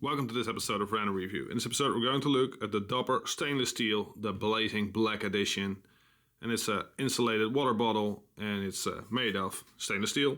Welcome to this episode of Random Review. In this episode we're going to look at the Dopper Stainless Steel, the Blazing Black edition. And it's an insulated water bottle and it's made of stainless steel.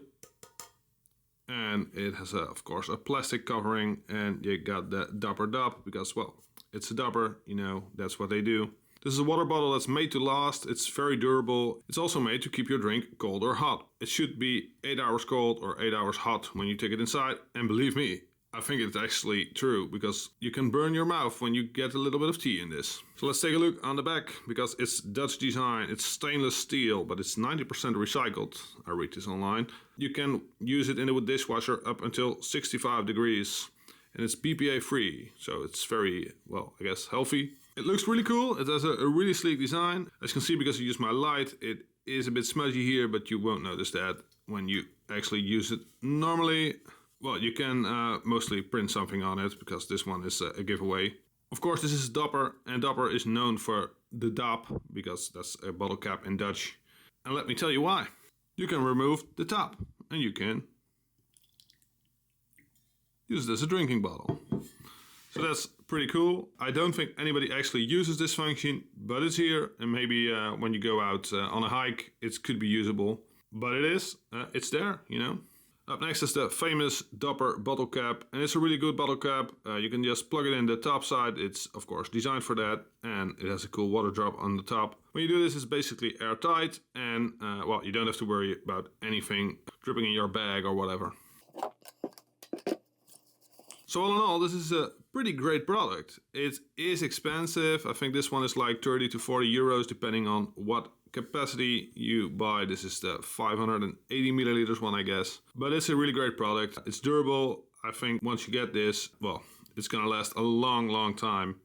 And it has of course a plastic covering, and you got the Dopper Dop because, well, it's a Dopper, you know, that's what they do. This is a water bottle that's made to last. It's very durable. It's also made to keep your drink cold or hot. It should be 8 hours cold or 8 hours hot when you take it inside. And believe me, I think it's actually true, because you can burn your mouth when you get a little bit of tea in this. So let's take a look on the back, because it's Dutch design. It's stainless steel, but it's 90% recycled. I read this online. You can use it in the dishwasher up until 65 degrees. And it's BPA free, so it's very, well, I guess healthy. It looks really cool. It has a really sleek design. As you can see, because I use my light, it is a bit smudgy here, but you won't notice that when you actually use it. Normally, well, you can mostly print something on it, because this one is a giveaway. Of course, this is Dopper, and Dopper is known for the Dop, because that's a bottle cap in Dutch. And let me tell you why. You can remove the top, and you can use it as a drinking bottle. So that's pretty cool. I don't think anybody actually uses this function, but it's here, and maybe when you go out on a hike, it could be usable. But it is, it's there, you know. Up next is the famous Dopper bottle cap, and it's a really good bottle cap. You can just plug it in the top side. It's of course designed for that, and it has a cool water drop on the top. When you do this, it's basically airtight, and well, you don't have to worry about anything dripping in your bag or whatever. So all in all, this is a pretty great product. It is expensive. I think this one is like 30 to 40 euros depending on what capacity you buy. This is the 580 milliliters one, I guess. But it's a really great product. It's durable. I think once you get this, well, it's gonna last a long time.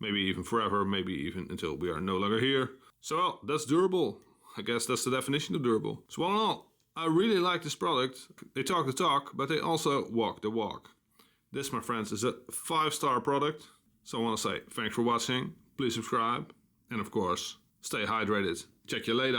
Maybe even forever, maybe even until we are no longer here. So well, that's durable. I guess that's the definition of durable. So all in all, I really like this product. They talk the talk, but they also walk the walk. This, my friends, is a 5-star product. So I want to say thanks for watching. Please subscribe. And of course, stay hydrated. Check you later.